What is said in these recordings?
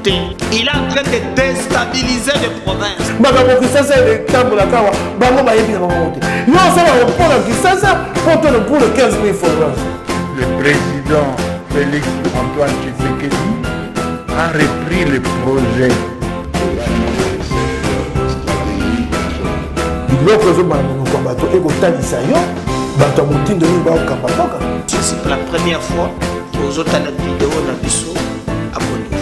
Il est en train de déstabiliser les provinces. Le président Félix Antoine Tshisekedi a repris le projet. C'est la première fois que vous avez la vidéo de la vidéo. Abonnez-vous.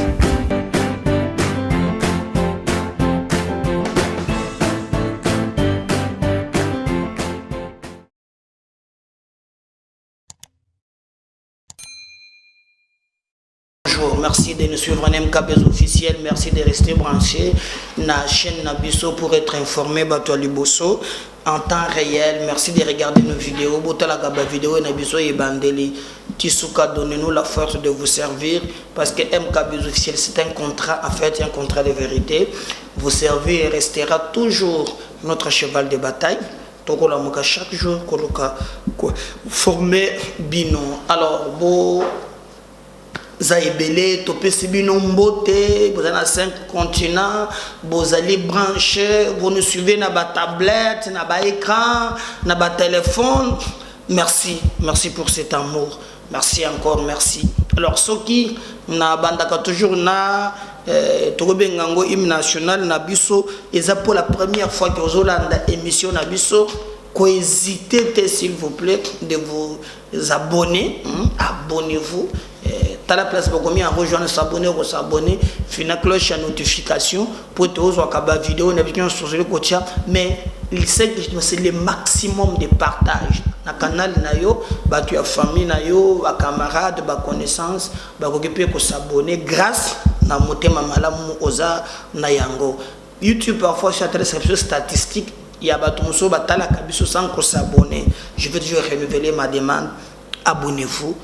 Merci de nous suivre en MKBs officiel. Merci de rester branché na chaîne Nabiso pour être informé de Liboso en temps réel. Merci de regarder nos vidéos. Botala gaba vidéo Nabiso et Bandeli. Tisuka, donnez-nous la force de vous servir parce que MKBs officiel c'est un contrat, en fait un contrat de vérité. Vous servir et restera toujours notre cheval de bataille. Chaque jour, former bino. Alors, bon. Zaïbele, Topé Bino Mbote, vous avez 5 continents, vous allez brancher, vous nous suivez dans la tablette, dans l'écran, dans le téléphone. Merci, merci pour cet amour. Merci encore, merci. Alors, ceux qui ont toujours na Togobengango hymne national Nabiso, et ça pour la première fois que vous avez l'émission Nabiso, hésitez s'il vous plaît de vous abonner, abonnez-vous. À la place pour combien rejoindre s'abonner ou s'abonner, finir la cloche à notification pour te voir la vidéo sur le côté. Mais il sait que c'est le maximum de partage. Na canal na yo, ba tu as famille na yo, ba camarade, ba connaissance, ba occupé pour s'abonner grâce na motema malamu oza na yango. YouTube parfois c'est très statistique. Il y a batumso batala kabiso sans s'abonner. Je veux toujours renouveler ma demande. Abonnez-vous,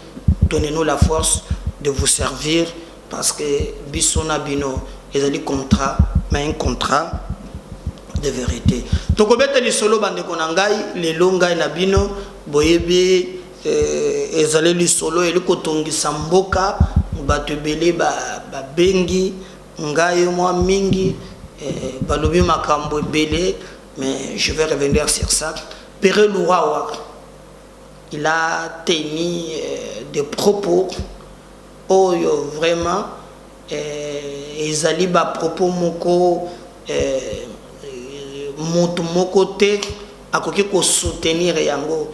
donnez-nous la force de vous servir parce que Bissona Bino est un contrat, mais un contrat de vérité. Donc, on va solo bande konangai, les longa et nabino, boyebe, ezale li solo et le kotongi samboka, batebele ba bengi, ngai moi mingi, balobi makambo belé, mais je vais revenir sur ça. Pere Lourawa, il a tenu des propos. Oh, vraiment, ils allaient à propos moko, moko te, à côté qu'on soutenir yango,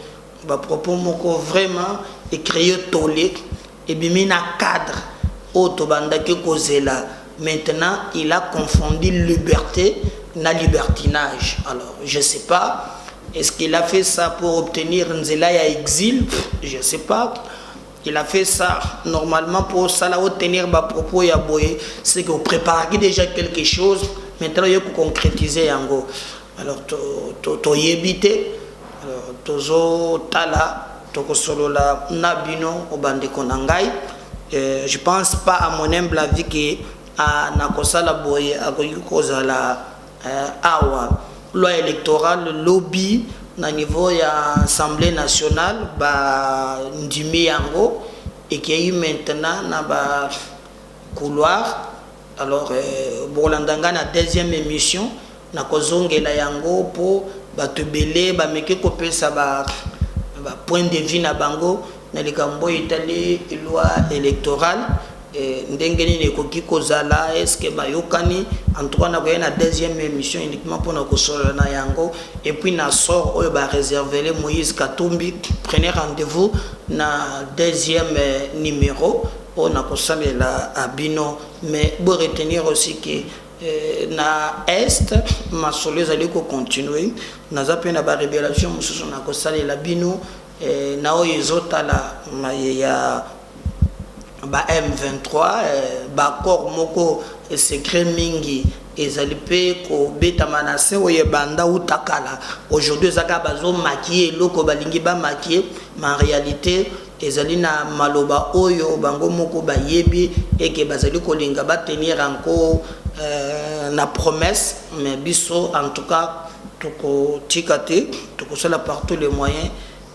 à propos moko vraiment et créer tolé et bien un cadre auto banda que là. Maintenant, il a confondu liberté na libertinage. Alors, je sais pas, est-ce qu'il a fait ça pour obtenir un zélaya exil? Je sais pas. Il a fait ça normalement pour ça là obtenir ma propos ya boye, c'est que vous préparez déjà quelque chose, maintenant il faut concrétiser yango. Alors to yebite, alors tozo tala toko solo la nabino obande konangai. Je pense pas à mon humble avis que à nakosala boye akoyiko la awa loi électorale lobby na niveau ya Assemblée nationale ba ndimi yango et qui est maintenant na ba couloir. Alors bolandanga na deuxième émission na kozongela yango po batebele ba meke kopesa ba point de vue na bango na likambo itali loi électorale. Ndengeni ne koki kozala est-ce que bayokani en tout cas na koyena deuxième émission uniquement pour na kosola na yango et puis na sort oyo ba réserver le Moïse Katumbi. Prenez rendez-vous na deuxième numéro on a kosala la abino, mais pour retenir aussi que na est ma solo zali ko continuer na zape na ba révélation mususu na kosala la bino na oyo ezotala ya ba M23 ba corps moko secret mingi ezali pe ko beta manase oye banda utakala aujourd'hui zaka bazo maquiller loko balingi ba maquiller mais en réalité ezali na maloba oyo bango moko ba yebi et que bazali ko linga ba tenir encore na promesse mais biso en tout cas toko tikate toko sala par tous les moyens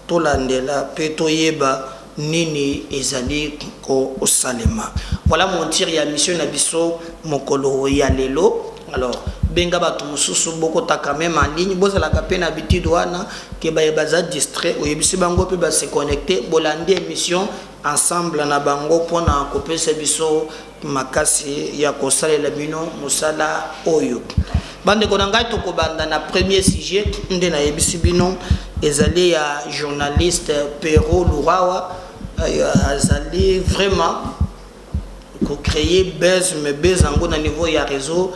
to landela pe to yeba nini ezali ko salema. Voilà mon tir ya mission na biso mokolo ya lelo. Alors benga ba tumususu boko ta quand même en ligne boza la kapé na habitude wana ke ba baza distrait o yebisi bango pe ba se connecter bolandi émission ensemble na bango pona kopesa biso makasi ya kosalela bino musala oyo. Bande ko ngai to ko banda na premier sujet nde na yebisi bino ezali ya journaliste Pero Lurawa azali vraiment ko créer buzz mais buzz en na niveau ya réseau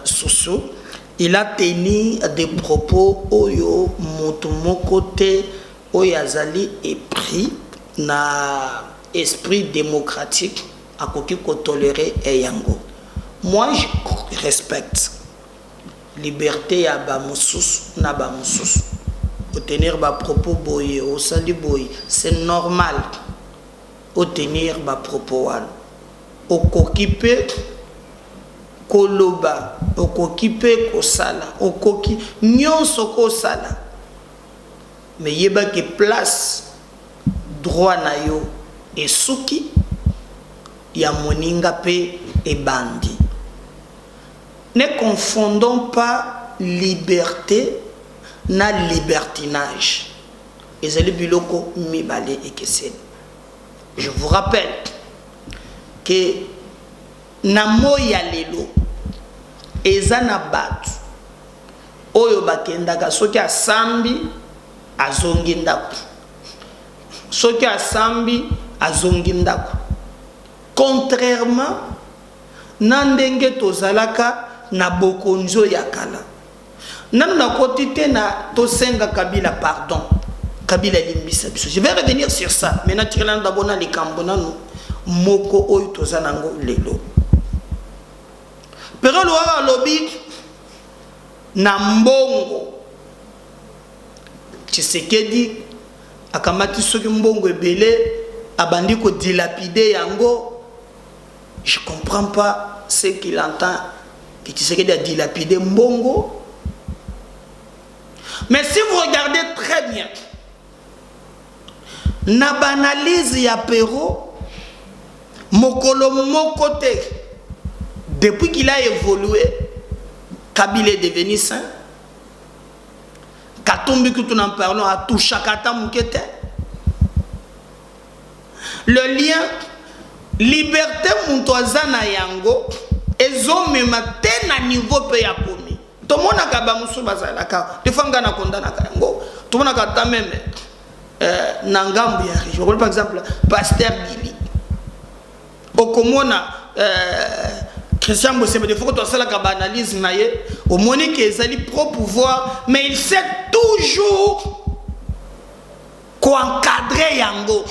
sociaux. Il a tenu des propos oyo moto te oyazali et pris na esprit démocratique à koki ko tolérer et yango. Moi je respecte liberté ya ba mususu na ba mususu tenir ba propos boye au sali boye, c'est normal au tenir ba propos wan au kokipe koloba okokipe kosala okoki nyonso kosala mais yeba ke place droit na yo et suki ya moninga pe et bandi. Ne confondons pas liberté na libertinage. Ezali biloko mibale ekeseni. Je vous rappelle que na moya lelo ezana batu oyo bakendaka soki asambi azongi ndako, soki asambi azongi ndako, contrairement na ndenge tozalaka na bokonzo ya kala. Nanu na kotite na tosenga Kabila pardon, Kabila limbisa biso. Je vais revenir sur ça mais naturellement d'abord na likambo nanu moko oyo tozanango lelo. Pero Lurawa lobi na mbongo Tshisekedi akamati soki mbongo ebele abandi ko dilapider yango. Je comprends pas ce qu'il entend que Tshisekedi a dilapidé mbongo. Mais si vous regardez très bien na banalise ya Pero mokolo mokote depuis qu'il a évolué Kabila est devenu saint. Katumbi que nous en parlons à tout chakata mukete. Le lien liberté muntwazana yango ezomema te na niveau pe ya komi. Tomona kaba musu bazalaka. Defanga na kondana yango. Tomona kata même nangambu ya région. Par exemple Pasteur Bibi. Okomona Christian Bossebe de faut que tu fasses la analyse naie au moni que ezali pro pouvoir mais il sait toujours qu'encadrer yango.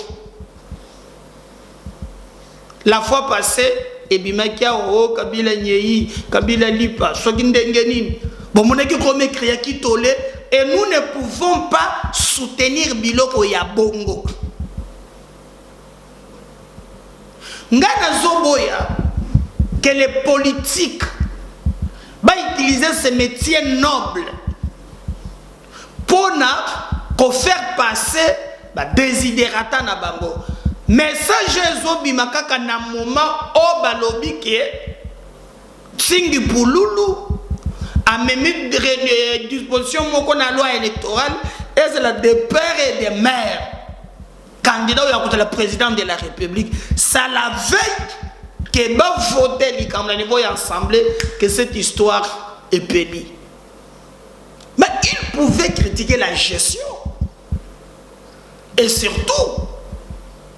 La fois passée ebimakia o Kabila nyei Kabila lipa soki ndenge nini bon monaki comme créer qui tolé et nous ne pouvons pas soutenir biloko ya bongo ngana zoboya que les politiques va utiliser ce métier noble pour faire passer désidérata na bango. Message ezobimakaka na moment o balobi ke Singi Pululu a même disposition moko na loi électorale et c'est la de père et de mère candidat ou la président de la République. Ça la veille que va voter le niveau assemblée que cette histoire est pénie. Mais il pouvait critiquer la gestion et surtout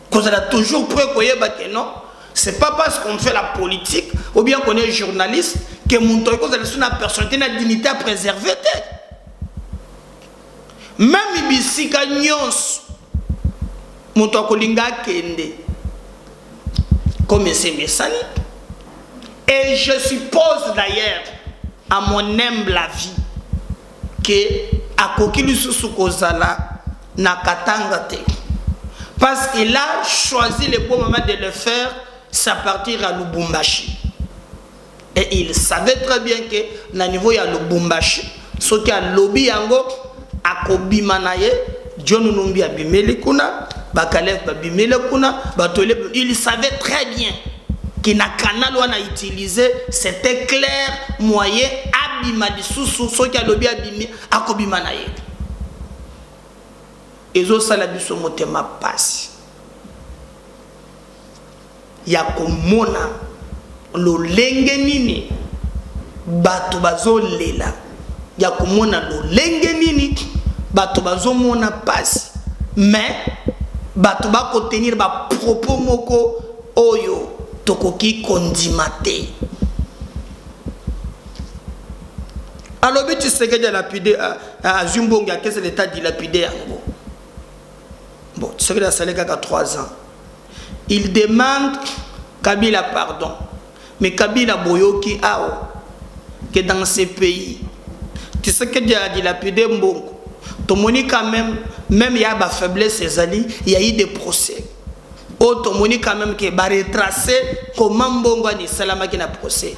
qu'on a toujours préconisé que non, c'est pas parce qu'on fait la politique ou bien qu'on est journaliste que mon truc est une personnalité, une dignité à préserver. Même ici, quand mon tokolinga kende comme c'est Messani. Et je suppose d'ailleurs à mon humble avis que à Kokilu Susukozala na katanga te. Parce qu'il a choisi le bon moment de le faire, c'est à partir à Lubumbashi. Et il savait très bien que na niveau ya Lubumbashi, ce qui a lobby yango akobi manaye, John Numbi abimeli kuna, Bakalev abimeli kuna, Batole, il savait très bien qui na canal on a utilisé, c'était clair moyen abima di sous so qui a lobby abimi akobima na ye. Ezo sala biso motema passe. Ya komona lo lenge nini bato bazo lela. Ya komona lo lenge nini bato bazo mona passe. Mais bato ba ko tenir ba propos moko oyo tokoki kondimate. Alors tu sais que de lapidé à Zumbonga qu'est-ce que l'état dilapidé yango. Bon, tu sais que ça a 3 ans. Il demande Kabila pardon. Mais Kabila boyoki ao que dans ces pays. Tu sais que de dilapidé mbongo. Tomoni quand même il y a ba faiblesse ces alliés, il y a eu des procès. Automoni quand même qui va retracer comment Mbongo ni Salama qui n'a procès.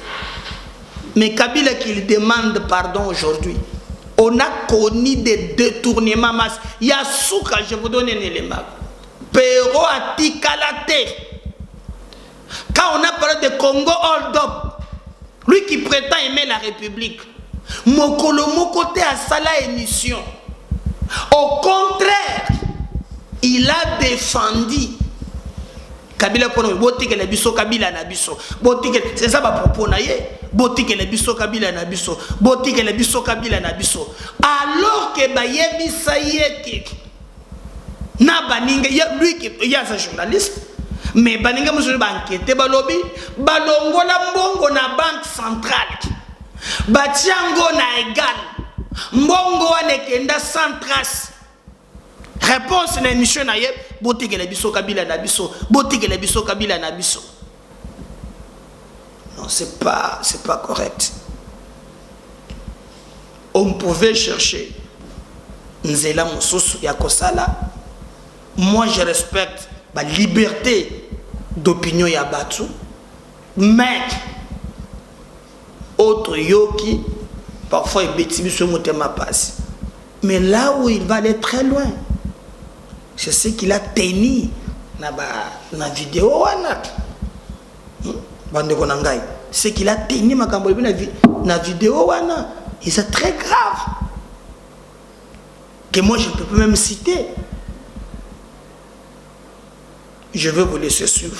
Mais Kabila qui demande pardon aujourd'hui, on a connu des détournements masse. Il y a Souka, je vous donne un élément. Pero a Tikalate. Quand on a parlé de Congo hold up, lui qui prétend aimer la République, Mokolo Mokote a sala émission. Au contraire, il a défendu Kabila pour nous, botique le biso Kabila na biso, botique c'est ça ma propos na ye, botique le biso Kabila na biso, botique le biso Kabila na biso. Alors que ba yebisa yeke na baninga lui qui il y a un journaliste, mais baninga monsieur ba enquêter ba lobby, ba longola mbongo na banque centrale, ba tiango na égal, mbongo wane kenda sans trace. Réponse na émission na ye botique le biso Kabila na biso botique le biso Kabila na biso. Non, c'est pas correct. On pouvait chercher nzela mosusu ya kosala. Moi je respecte la liberté d'opinion ya batu, mais autre yoki parfois il bétime sur motema passe. Mais là où il va aller très loin, c'est ce qu'il a tenu na vidéo wana. Bande konangai, ce qu'il a tenu makambo na vidéo wana, c'est très grave. Que moi je ne peux même citer. Je vais vous laisser suivre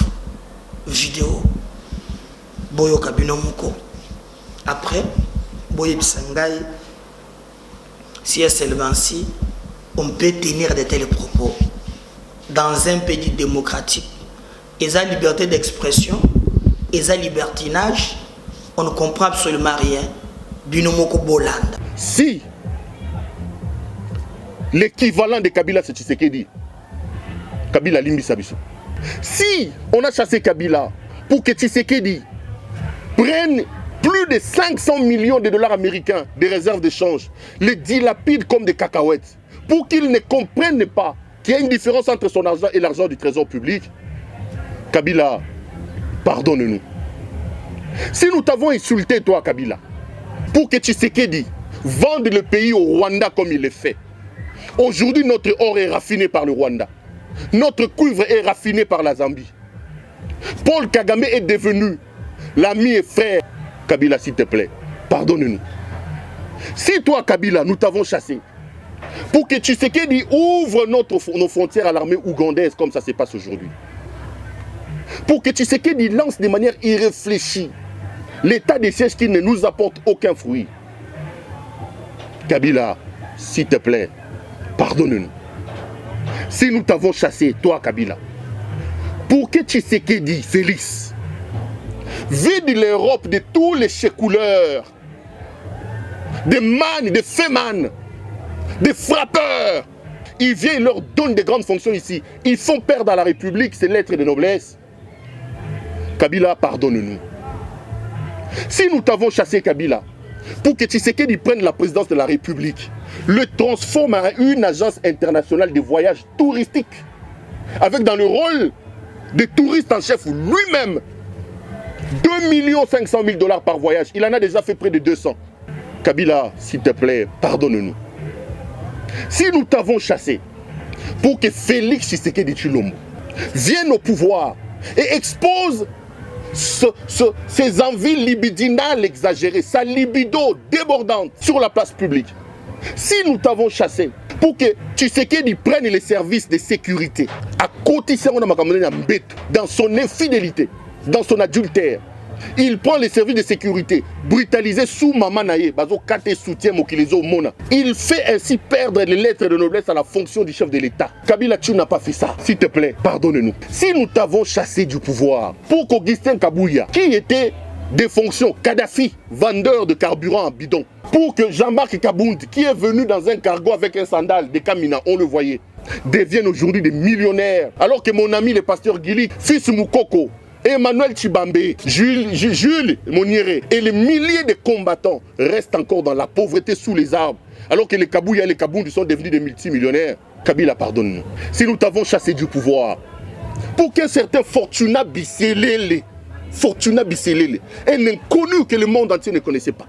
vidéo Boyo Kabino Moko. Après Boye Bisangai, si est seulement si on peut tenir de tels propos dans un pays démocratique. Et la liberté d'expression, et la libertinage, on ne comprend absolument rien. Binomoko Bolanda. Si l'équivalent de Kabila c'est Tshisekedi, Kabila Limbi Sabiso. Si on a chassé Kabila pour que Tshisekedi prenne plus de 500 millions de dollars américains de réserves d'échange, les dilapide comme des cacahuètes, pour qu'ils ne comprennent pas qu'il y a une différence entre son argent et l'argent du trésor public, Kabila, pardonne-nous. Si nous t'avons insulté, toi, Kabila, pour que Tshisekedi vende le pays au Rwanda comme il le fait, aujourd'hui, notre or est raffiné par le Rwanda. Notre cuivre est raffiné par la Zambie. Paul Kagame est devenu l'ami et frère. Kabila, s'il te plaît, pardonne-nous. Si toi, Kabila, nous t'avons chassé, pour que Tshisekedi ouvre nos frontières à l'armée ougandaise comme ça se passe aujourd'hui, pour que Tshisekedi lance de manière irréfléchie l'état de siège qui ne nous apporte aucun fruit, Kabila, s'il te plaît, pardonne-nous. Si nous t'avons chassé, toi, Kabila, pour que Tshisekedi, Félix, vide l'Europe de tous les chécouleurs, des man, des féman, des frappeurs. Ils viennent, ils leur donnent des grandes fonctions ici. Ils font perdre à la République ses lettres de noblesse. Kabila, pardonne-nous. Si nous t'avons chassé, Kabila, pour que Tshisekedi prenne la présidence de la République, le transforme en une agence internationale de voyage touristique, avec dans le rôle de touriste en chef lui-même, 2 500 000 dollars par voyage. Il en a déjà fait près de 200. Kabila, s'il te plaît, pardonne-nous. Si nous t'avons chassé pour que Félix Tshisekedi Tshilombo vienne au pouvoir et expose ses envies libidinales exagérées, sa libido débordante sur la place publique. Si nous t'avons chassé pour que Tshisekedi prenne les services de sécurité, à côté dans son infidélité, dans son adultère, il prend les services de sécurité, brutalisé sous Mamanaye, il fait ainsi perdre les lettres de noblesse à la fonction du chef de l'État. Kabila, tu n'as pas fait ça. S'il te plaît, pardonne-nous. Si nous t'avons chassé du pouvoir pour qu'Augustin Kabouya, qui était des fonctions, Kadhafi, vendeur de carburant en bidon, pour que Jean-Marc Kabound, qui est venu dans un cargo avec un sandal de Kamina, on le voyait, deviennent aujourd'hui des millionnaires, alors que mon ami le pasteur Gili, fils Moukoko, Emmanuel Chibambe, Jules Monieré et les milliers de combattants restent encore dans la pauvreté sous les arbres, alors que les Kabouya et les Kabound sont devenus des multimillionnaires. Kabila, pardonne-nous. Si nous t'avons chassé du pouvoir, pour qu'un certain Fortuna Bisselele, un inconnu que le monde entier ne connaissait pas,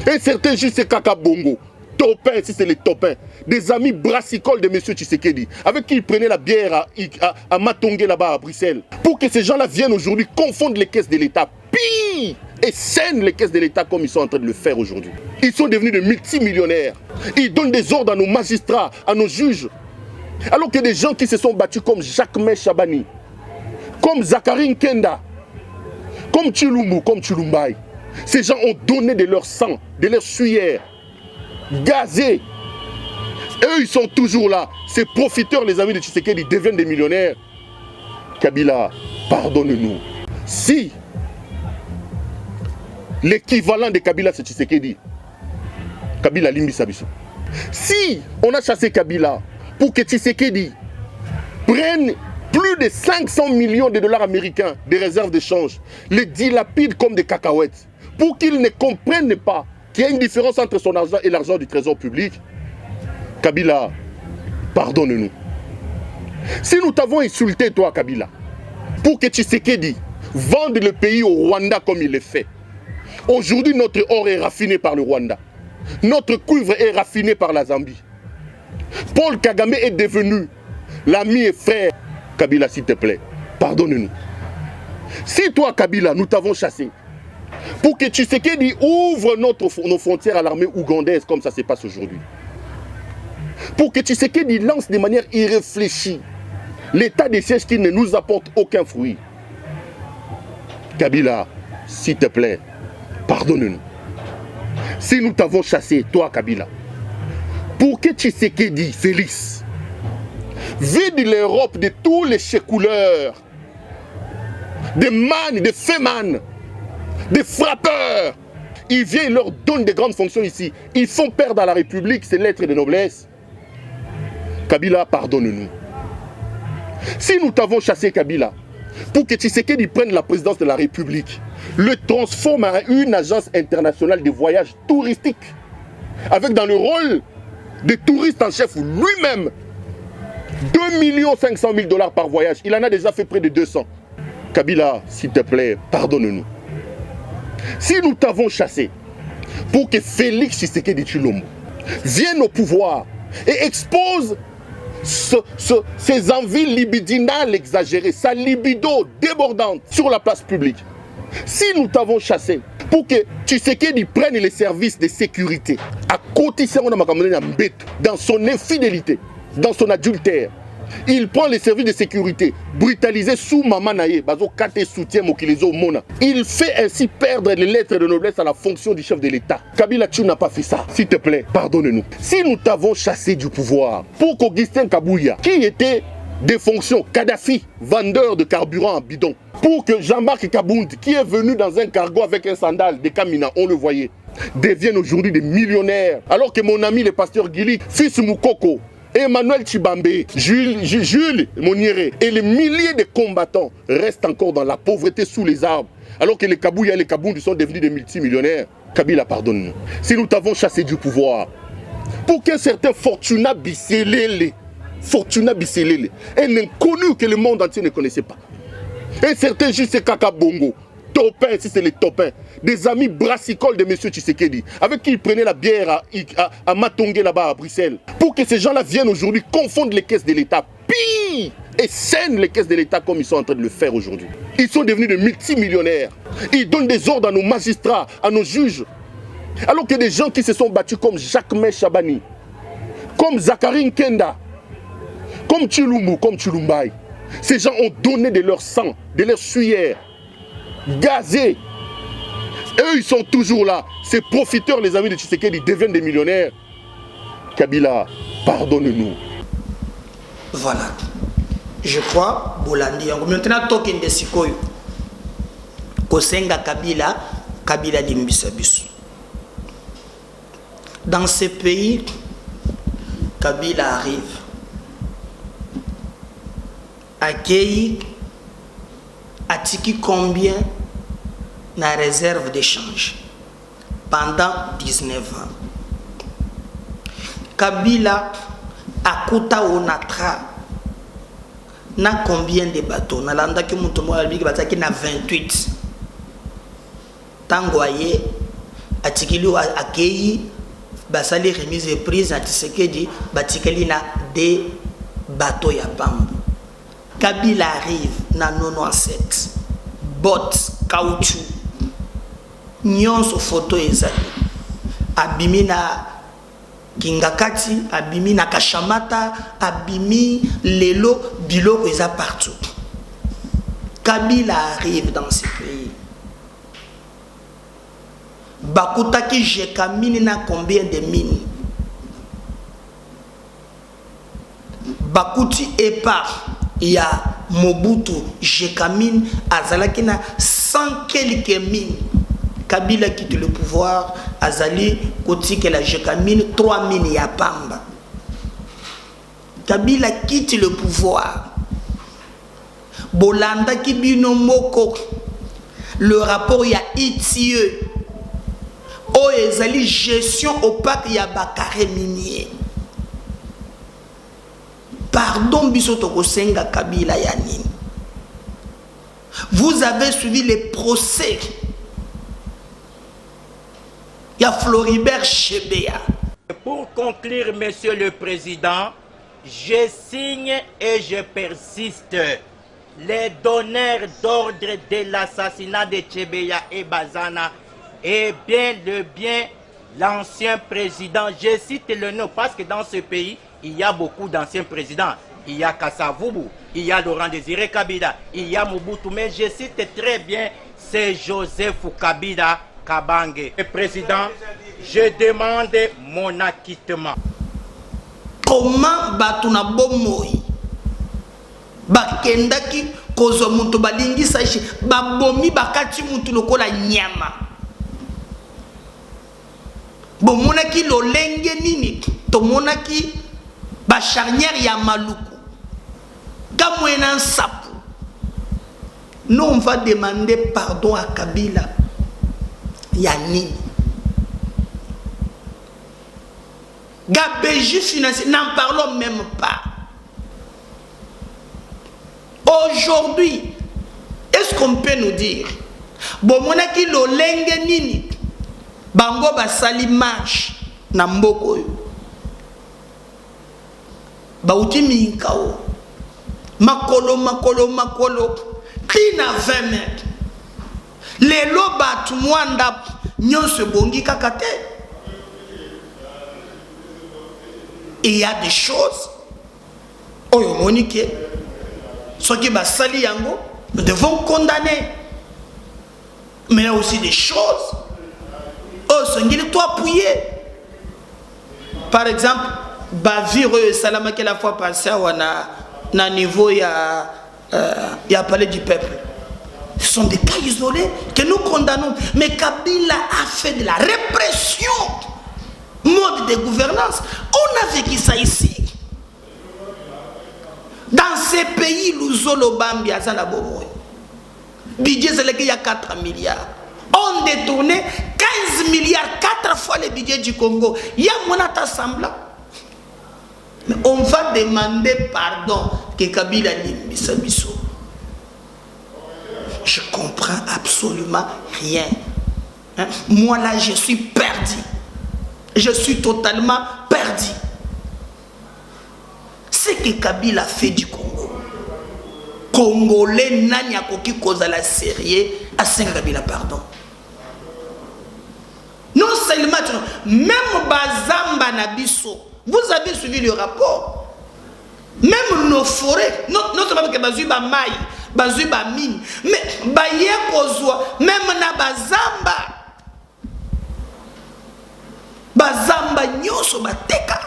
un certain Juste Kaka Bongo, Topin, si c'est les Topins, des amis brassicoles de M. Tshisekedi, avec qui il prenait la bière à Matongé là-bas à Bruxelles, pour que ces gens-là viennent aujourd'hui confondre les caisses de l'État, pire, et scènent les caisses de l'État comme ils sont en train de le faire aujourd'hui. Ils sont devenus des multimillionnaires. Ils donnent des ordres à nos magistrats, à nos juges, alors que des gens qui se sont battus comme Jacques-Mé Chabani, comme Zachary Nkenda, comme Chilumbu, comme Chilumbai, ces gens ont donné de leur sang, de leur sueur, gazés. Eux, ils sont toujours là. Ces profiteurs, les amis de Tshisekedi, ils deviennent des millionnaires. Kabila, pardonne-nous. Si l'équivalent de Kabila, c'est Tshisekedi, Kabila Limbi Sabiso. Si on a chassé Kabila pour que Tshisekedi prenne plus de 500 millions de dollars américains de réserves de change, les dilapide comme des cacahuètes, pour qu'ils ne comprennent pas qu'il y a une différence entre son argent et l'argent du trésor public, Kabila, pardonne-nous. Si nous t'avons insulté, toi, Kabila, pour que Tshisekedi vende le pays au Rwanda comme il le fait, aujourd'hui, notre or est raffiné par le Rwanda. Notre cuivre est raffiné par la Zambie. Paul Kagame est devenu l'ami et frère. Kabila, s'il te plaît, pardonne-nous. Si toi, Kabila, nous t'avons chassé pour que Tshisekedi ouvre nos frontières à l'armée ougandaise comme ça se passe aujourd'hui, pour que Tshisekedi lance de manière irréfléchie l'état des sièges qui ne nous apporte aucun fruit, Kabila, s'il te plaît, pardonne-nous. Si nous t'avons chassé, toi, Kabila, pour que Tshisekedi, Félix, vide l'Europe de tous les couleurs, des man, des féman, des frappeurs. Il vient, il leur donne des grandes fonctions ici. Ils font perdre à la République ses lettres de noblesse. Kabila, pardonne-nous. Si nous t'avons chassé, Kabila, pour que Tshisekedi prenne la présidence de la République, le transforme en une agence internationale de voyages touristiques, avec dans le rôle de touriste en chef lui-même, 2 500 000 $ par voyage. Il en a déjà fait près de 200. Kabila, s'il te plaît, pardonne-nous. Si nous t'avons chassé pour que Félix Tshisekedi Tshilombo vienne au pouvoir et expose ses envies libidinales exagérées, sa libido débordante sur la place publique, si nous t'avons chassé pour que Tshisekedi prenne les services de sécurité, à côté dans son infidélité, dans son adultère, il prend les services de sécurité, brutalisé sous Mamanaye, il fait ainsi perdre les lettres de noblesse à la fonction du chef de l'État. Kabila, tu n'as pas fait ça. S'il te plaît, pardonne-nous. Si nous t'avons chassé du pouvoir pour qu'Augustin Kabouya, qui était des fonctions, Kadhafi, vendeur de carburant en bidon, pour que Jean-Marc Kabound, qui est venu dans un cargo avec un sandal de Kamina, on le voyait, deviennent aujourd'hui des millionnaires, alors que mon ami le pasteur Gili, fils Moukoko, Emmanuel Chibambe, Jules Monieré et les milliers de combattants restent encore dans la pauvreté sous les arbres, alors que les Kabouya et les Kabound sont devenus des multimillionnaires. Kabila, pardonne-nous. Si nous t'avons chassé du pouvoir pour qu'un certain Fortuna Bisselele, un inconnu que le monde entier ne connaissait pas, un certain Juste Kaka Bongo, Topin, si c'est les Topins, des amis brassicoles de M. Tshisekedi, avec qui il prenait la bière à Matongé là-bas à Bruxelles, pour que ces gens-là viennent aujourd'hui confondre les caisses de l'État, pire, et scènent les caisses de l'État comme ils sont en train de le faire aujourd'hui. Ils sont devenus des multimillionnaires. Ils donnent des ordres à nos magistrats, à nos juges. Alors que des gens qui se sont battus comme Jacques-Mé Chabani, comme Zachary Nkenda, comme Chilumbu, comme Chilumbai, ces gens ont donné de leur sang, de leur sueur, gazé. Eux, ils sont toujours là. Ces profiteurs, les amis de Tshisekedi, deviennent des millionnaires. Kabila, pardonne-nous. Voilà. Je crois, Bolandi. Maintenant, token de Sikoyo. Kosenga Kabila, Kabila Limbisabisu. Dans ce pays, Kabila arrive. Accueilli, Atiki combien na réserve d'échange pendant 19 ans. Kabila akuta onatra na combien de bateaux na landa ki mutu mo albi bataki na 28 tango aye atikili akei basali remise de prise na Tshisekedi batikeli na des bateaux ya pambo. Kabila arrive na 97 bottes caoutchouc nyonso photo ezali abimi na Kingakati, abimi na Kashamata, abimi lelo biloko eza partout. Kabila arrive dans ce pays. Bakutaki jekamini na combien de mines? Bakuti épar ya Mobutu jekamine azalaki na 100 quelques mines. Kabila quitte le pouvoir, Azali Kotike la Jekamine, 3 mines ya Pamba. Kabila quitte le pouvoir. Bolanda Kibino Moko, le rapport ya Itie, O Ezali gestion opaque ya Bakare minier. Pardon Bisotoko Senga Kabila Yanine. Vous avez suivi les procès. Il y a Floribert Chebeya. Pour conclure, Monsieur le Président, je signe et je persiste. Les donneurs d'ordre de l'assassinat de Chebeya et Bazana et bien l'ancien président. Je cite le nom parce que dans ce pays, il y a beaucoup d'anciens présidents. Il y a Kassavubu, il y a Laurent Désiré Kabila, il y a Mobutu, mais je cite très bien, c'est Joseph Kabila Kabange. Président, je demande mon acquittement. Comment batuna bomoi bakendaki kozo mutu balingi sashi babomi bakati mutu lokola nyama bomonaki lolenge nini tomonaki ba charnière ya maluku kamwena nsapu. Nous on va demander pardon à Kabila. Yanini Gabéji financier, n'en parlons même pas. Aujourd'hui, est-ce qu'on peut nous dire bon monaki lo lenge nini bango basali marche na mboko yo bauti minkao makolo klina 20 mètres lelo batu mwanda nyonso bongi kakate. Il y a des choses oyo monike soki basali yango nous devons condamner, mais il y a aussi des choses oh songili toi appuyer. Par exemple bavire salama que la fois passée na niveau ya palais du peuple. Ce sont des cas isolés que nous condamnons. Mais Kabila a fait de la répression, mode de gouvernance. On a vécu ça ici. Dans ces pays, Luzolo Bambi, Azana Boboy. Budget, c'est il y a 4 milliards. On détournait 15 milliards, 4 fois le budget du Congo. Il y a mon semblant. Mais on va demander pardon que Kabila Limbisabiso. Je comprends absolument rien. Hein? Moi là, je suis perdu. Je suis totalement perdu. Ce que Kabila fait du Congo. Congolais nani akoki kozala sérieux à 5 Kabila pardon. Non seulement, même Bazamba Nabiso, vous avez suivi le rapport. Même nos forêts, non seulement que Bazuba Maï, Bazuba Mine, mais Baye Kozwa, même na Bazamba Nyoso Bateka.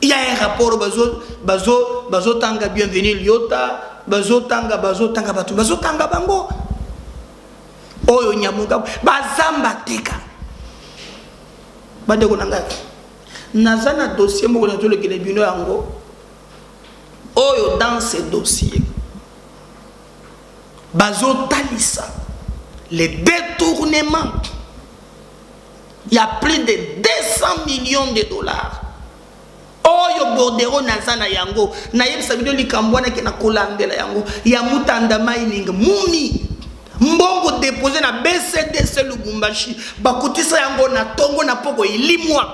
Il y a un rapport Bazo Tanga bienvenue Liota, Bazo Tanga Batu, Bazo Tanga Bango. Oyo Nyamuga, Bazamba Teka. Bade Konanga. Nazana dossier mo ko le Guinée-Bino yango. Oyo dans ces dossiers. Bazo Talissa. Les détournements. Il y a plus de 200 millions de dollars. Oyo bordero nazana yango. Na yebisa bido likambwana ke na kolandela yango. Ya mutanda mining mumi. Mbongo déposé na BCDC Lubumbashi. Bakutisa yango na tongo na poko ilimwa.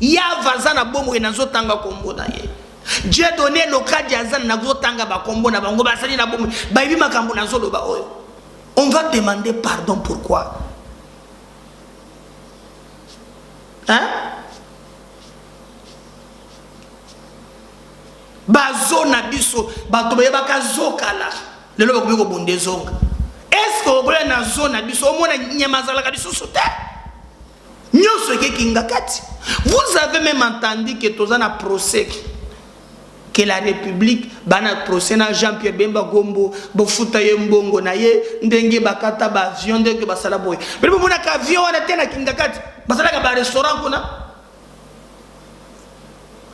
Ya vazana bongo enazo tanga kombo na ye. Dieu donné le cas d'Azan nazo tanga ba kombo na bango basali na bongo. Ba ibi makambo nazo loba oyo. On va demander pardon pourquoi? Hein? Bazo na biso bato bayebaka zokala lelo bakobiko bonde zonga. Est-ce que vous avez une zone à biso au nyamazala ka biso soute? Nyoso ke kingakati. Vous avez même entendu que tozana procès que la République bana procès na Jean-Pierre Bemba Gombo bofuta ye mbongo na ye ndenge bakata ba avion ndenge basala boy. Mais bon ka avion wana tena kingakati basala ka ba restaurant kuna.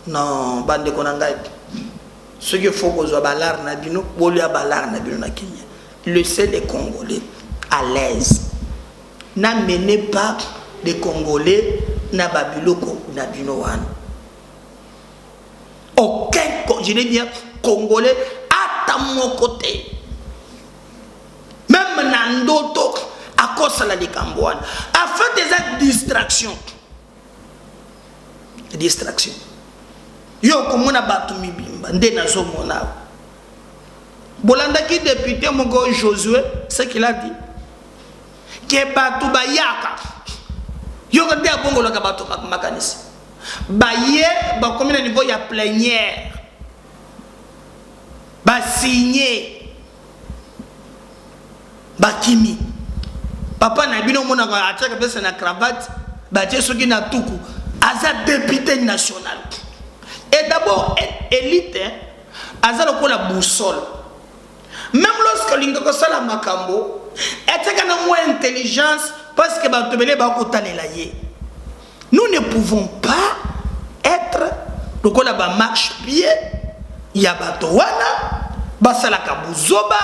Non, bande konanga. Ce qu'il faut que soit balar na bino, bolia balar na bino na Kenya. Laissez les Congolais à l'aise. N'amenez pas les Congolais na Babiloko na Binowan. Aucun, je dis bien, Congolais à mon côté. Même Nandoto à cause de la Cambouane. Afin des distractions. Distraction. Yo comme on a battu mi bimba, nde nazo mona. Bolanda qui député mon gars Josué, ce qu'il a dit. Que batu bayaka. Yo kande abongo la batu makanisi. Baye ba combien de niveau ya plénière. Ba signé. Ba kimi. Papa na bino mona ka ataka pesa na cravate, ba tie soki na tuku, aza député national. Et d'abord, élite, aza lokola boussole. Même lorsque l'ingoko sala makambo, et a moins intelligence parce que nous ne pouvons pas être lokola ba marche-pied, yabato wana, basala kabuzoba,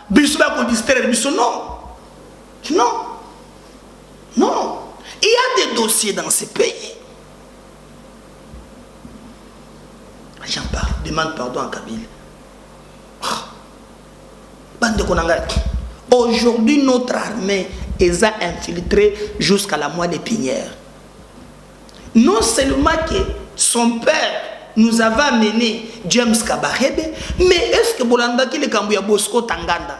biso ba ko distraire biso non. Non. Non. Il y a des dossiers dans ces pays. J'en parle, demande pardon à Kabila. Aujourd'hui, notre armée est infiltrée jusqu'à la moelle épinière. Non seulement que son père nous avait amené James Kabarebe, mais est-ce que Bolanda qui le Kambuya Bosco Tanganda?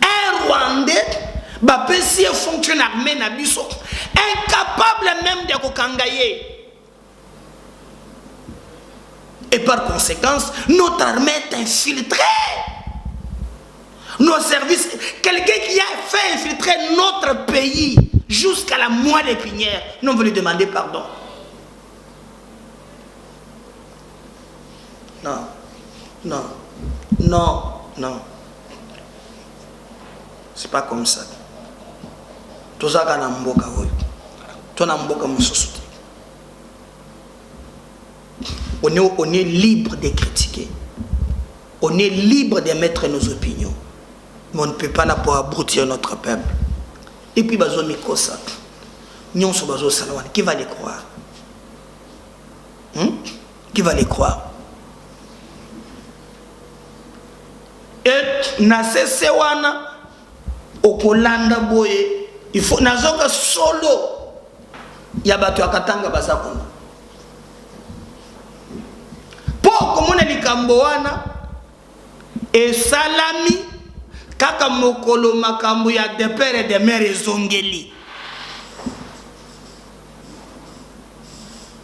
Un Rwandais, Bapesi fonctionne armée Nabiso, incapable même de Kokangaye. Et par conséquent, notre armée est infiltrée. Nos services, quelqu'un qui a fait infiltrer notre pays jusqu'à la moelle épinière, nous voulons lui demander pardon. Non, non, non, non. C'est pas comme ça. Tout ça, c'est un mboka. Tout ça, c'est un mboka. On est libre de critiquer. On est libre de mettre nos opinions. Mais on ne peut pas là pour abrutir notre peuple. Et puis, bazo mikosa. Nyon so bazo salwan. Qui va les croire? Qui va les croire? Et na sesewana okolanda boye. Il faut nazoka solo. Yabato akatanga basakona. komona likambo wana esalami kaka mokolo makambo ya de père et de mère ezongeli.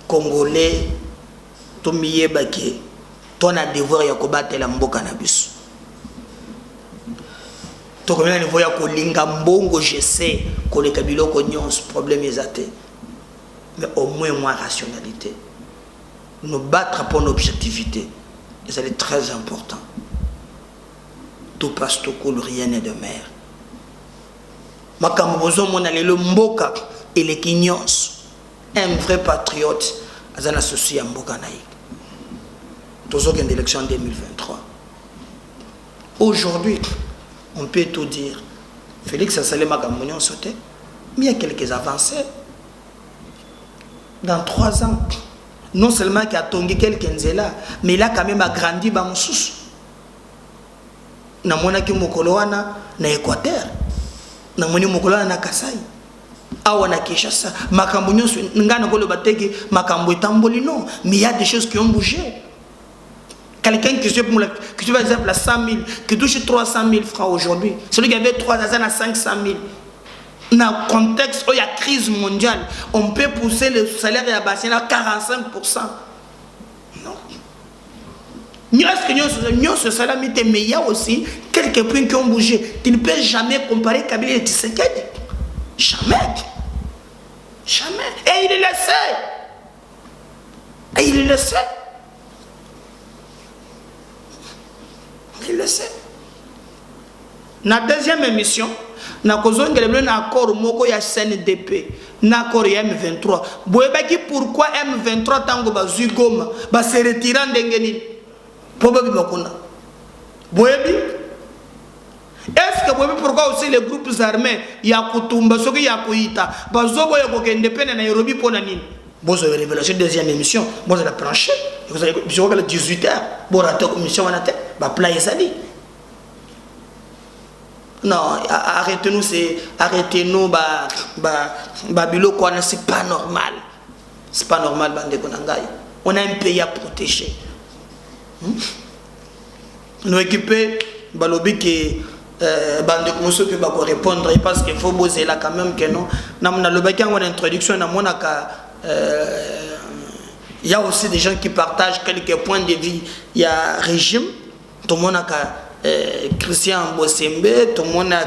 Congolais tomiyeba ke ton a devoir ya kobatela mboka na biso. To komena niveau ya kolinga mbongo, je sais ko le kabilo ko nyons problème ezate. Mais au moins rationalité. Nous battre pour l'objectivité. Et ça est très important. Tout passe tout cool, rien n'est de mer. Makambozo mon allé le mboka et les quignons. Un vrai patriote, ils ont associé à mboka naïk. Tous aucune élection en 2023. Aujourd'hui, on peut tout dire. Félix Assalé Makambounion sauté, mais il y a quelques avancées. Dans 3 ans, non seulement qu'il a tongi quelqu'un là, mais il a quand même agrandi Bamoussous. Namona ki mokoloana na Équateur, namoni mokoloana na Kasai, awa na Kinshasa, makambo nyonso ngana ko le bateki makambo etamboli non, mais il y a des choses qui ont bougé. Quelqu'un qui se qui par exemple à 100 000, qui touche 300 000 francs aujourd'hui, celui qui avait 3 ans à 500 000. Dans le contexte où il y a crise mondiale, on peut pousser le salaire à bassin à 45%. Non. Ce salaire, mais il y a aussi quelques points qui ont bougé. Tu ne peux jamais comparer Kabila et Tshisekedi. Jamais. Jamais. Et il le sait. Et il le sait. Il le sait. Dans la deuxième émission, na kozongela na accord moko ya CNDP na accord ya M23 boyebaki pourquoi M23 tango bazui Goma ba se retira ndenge nini po babi bakuna boyebi est-ce que boyebi pourquoi aussi les groupes armés ya kutumba soki ya kuita bazobo ya kokende pene na Nairobi pona nini bozo révélation deuxième émission bozo la plancher vous allez bisoko le 18h bo rater commission wana te ba pla ezali. Non, arrêtez-nous, Babilo, c'est pas normal. C'est pas normal, bande konangai. On a un pays à protéger. Nous équiper, balobi que bande konso peut pas répondre parce qu'il faut bosser là quand même que non. Namna le baki en introduction na monaka il y a aussi des gens qui partagent quelques points de vue. Il y a régime, tout le monde a Christian Bosembe, tout le monde a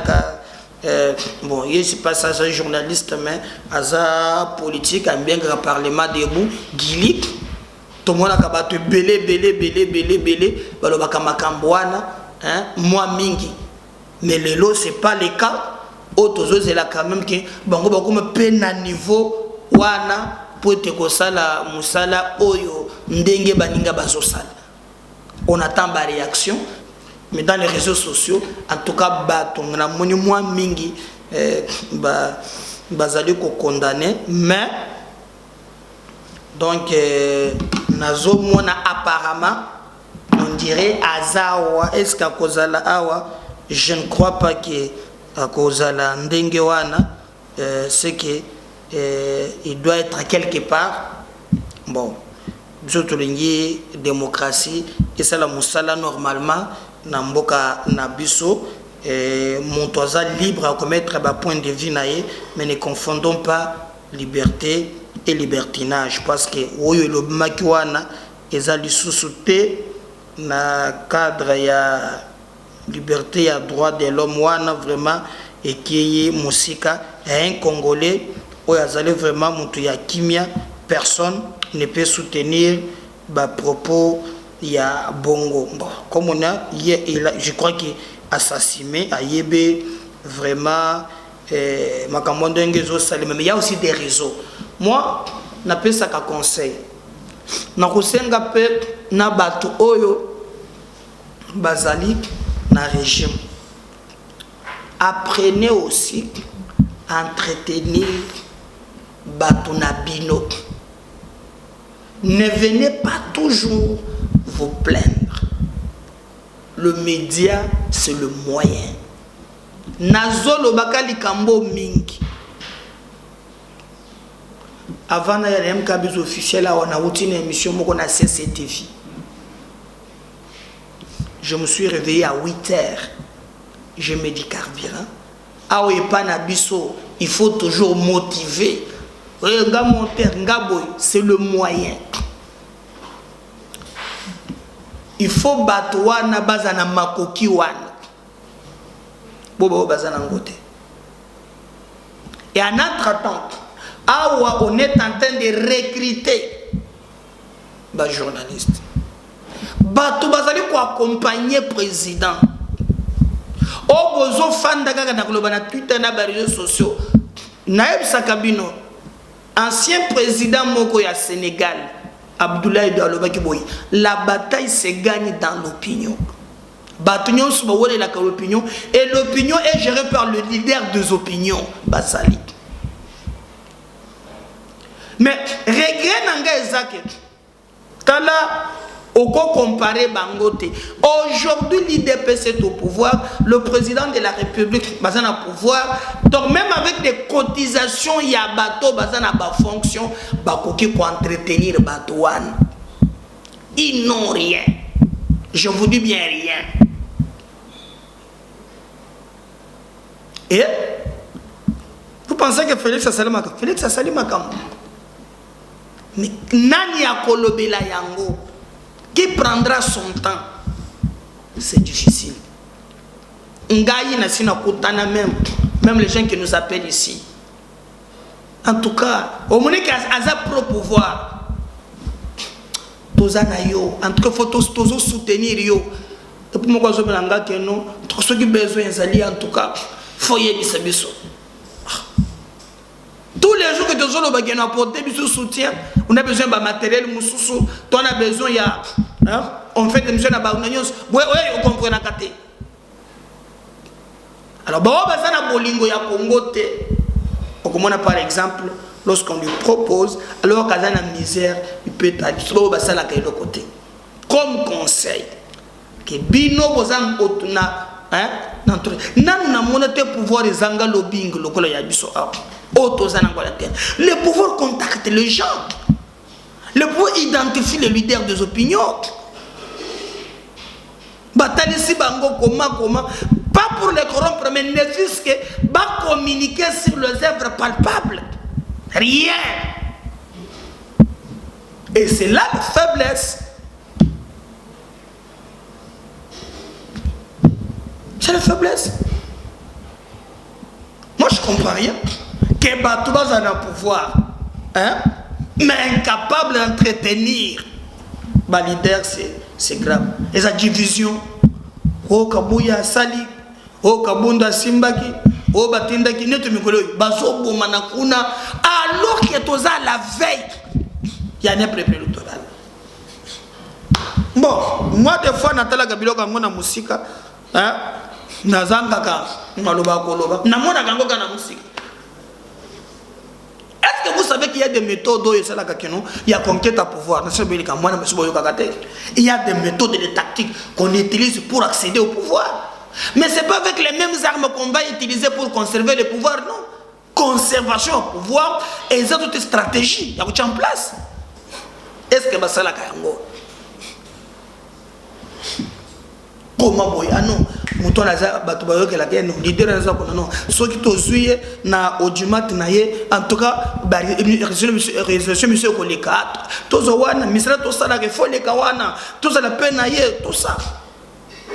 bon, je ne suis pas ça, un journaliste, mais Aza politique, un bien grand parlement debout, Gilik, tout le monde a battu belé, balobaka makambouana, moi mingi. Mais le lot, ce n'est pas le cas. Autres c'est là quand même qui, bango bako me peine à niveau, wana, pour te kosala, musala, oyo, ndenge baninga bazosala. On attend ma réaction. Mais dans les réseaux sociaux, en tout cas, on a moins mingi bazali ko condamné, mais donc nazo mona apparemment on dirait azawa est-ce qu'à kozala awa je ne crois pas que à kozala ndenge wana c'est que il doit être quelque part bon surtout l'ingi démocratie et ça la musala normalement na mboka na biso montoza libre à commettre un point de vue naé, mais ne confondons pas liberté et libertinage parce que oyo lo makiwana ezali sous-souté na cadre ya liberté ya droit de l'homme wana vraiment et qui est musika un Congolais oyo azali vraiment mutu ya kimia, personne ne peut soutenir ba propos il y a bongo bon, comme on a je crois qu'il assassiné à Yébé vraiment makambondo ngezo salé mais il y a aussi des réseaux moi na pesa ka conseil na kosenga pe na bato oyo bazali na régime apprenez aussi à entretenir bato na bino. Ne venez pas toujours vous plaindre. Le média, c'est le moyen. Nazolo bakali kambo mingi. Avant na MKB officiel, on a routine émission moko na CCTV. je me suis réveillé à 8 heures. Je me dis carburant. Ah oui, pas nabiso, il faut toujours motiver. C'est le moyen. Il faut battre na bazana makoki wana. Bobo bazana ngote. Et en entretemps, on est en train de recruter des journalistes. Bato bazali ko accompagner président. O bozo fanda kaka na koloba na Twitter na ba réseaux sociaux. Naeb Sakabino, ancien président moko ya Sénégal, Abdoulaye Diallo Kiboy, la bataille se gagne dans l'opinion. Batunion subawole la l'opinion et l'opinion est gérée par le leader des opinions, Basali. Mais regret nanga ezake. Tala oko comparer Bangote. Aujourd'hui l'IDPS est au pouvoir, le président de la République bazana pouvoir. Donc même avec des cotisations il y a bateau bazana ba fonction bakoki pour entretenir batouane. Ils n'ont rien. Je vous dis bien rien. Et vous pensez que Félix Assalimaka, mais nani ya kolobela yango qui prendra son temps, c'est difficile. Ngayi na sina kutana même les gens qui nous appellent ici. En tout cas, au moment qu'il a pro pouvoir, tozana yo, en tout cas faut tous soutenir yo. Et pour moi je belanga que non, tous ceux qui besoin zali en tout cas, faut y aller sabiso. Tous les jours que tu as besoin d'apporter du soutien, on a besoin de matériel, on a besoin, on fait des missions à Baounanios. Oui, on comprend la carte. Alors, par exemple, lorsqu'on lui propose, alors qu'il y a une misère, il peut être à l'autre côté. Comme conseil, que Bino Bozan Otuna, nous avons le pouvoir de Zanga Lobbying, le pouvoir contacte les gens. Le pouvoir identifie les leaders des opinions. Batalisi bango comment. Pas pour les corrompre, mais ne fût-ce que communiquer sur les œuvres palpables. Rien. Et c'est là la faiblesse. C'est la faiblesse. Moi je comprends rien. Que Batouba en a pouvoir, mais incapable d'entretenir. Bah leader c'est grave. Et sa division. Oh Kabouya Sali, oh Kabunda Simbaki, oh Batindaki Neto Mikolo, Baso Bomanakuna, alors que tu as la veille, il y a un préparé électoral. Bon, moi des fois Natala Gabilo Gangona Musika, Nazangaka, Maloba Koloba, Namona Gangoga na Musika. Est-ce que vous savez qu'il y a des méthodes où il y a conquête à pouvoir? Il y a des méthodes et des tactiques qu'on utilise pour accéder au pouvoir. Mais ce n'est pas avec les mêmes armes qu'on va utiliser pour conserver le pouvoir, non. Conservation au pouvoir et les autres stratégies, il y a en place. Est-ce que ça la Kayango? Comment boy? Ah non, mouton laza batubayo que la guerre nous leader laza non. Ceux qui t'osuye na audimat na ye en tout cas résolution monsieur koleka. Tous wana misra tout ça la réforme les kawana, tout ça la peine na ye tout ça.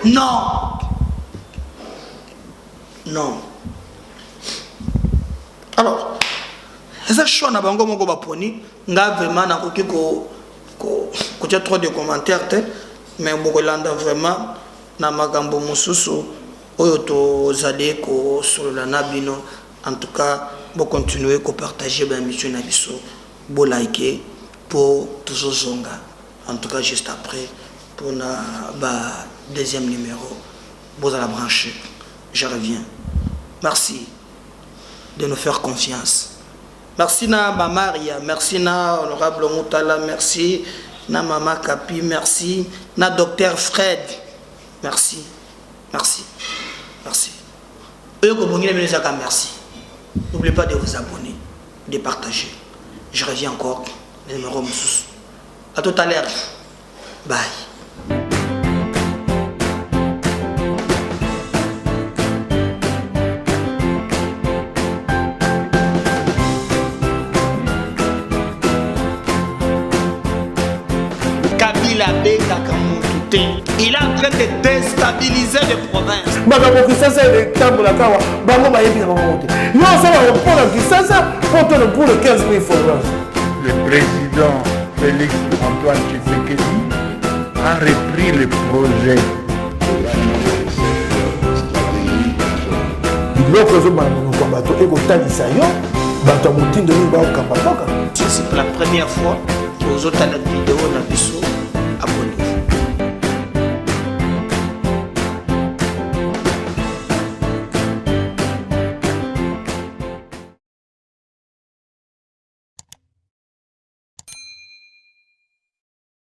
Non. Non. Alors, ça choix na bango moko ba poni, nga vraiment na koki ko trop de commentaires mais Bokolanda vraiment na magambo mususu oyo tozali ko sur la nabino. En tout cas bo continuer ko partager ba émission na biso, bo liker pour toujours zonga. En tout cas juste après pour na ba deuxième numéro bo à la branche. Je reviens. Merci de nous faire confiance. Merci na ba Maria, merci na honorable Moutala, merci na Mama Kapi, merci na docteur Fred. Merci, merci, merci. Merci. N'oubliez pas de vous abonner, de partager. Je reviens encore. Le numéro Moussous. À tout à l'heure. Bye. Il est en train de déstabiliser les provinces. Makambo Kisasa est tambola kawa, bango bayebi na bango te. Yo ça va pour la Kisasa, pour le 15 000 francs. Le président Félix Antoine Tshisekedi a repris le projet. Biloko zo bango ko bato e ko talisa yo, bato mutindo ni ba okamba poka. C'est la première fois que vous avez la vidéo na biso abonnez-vous.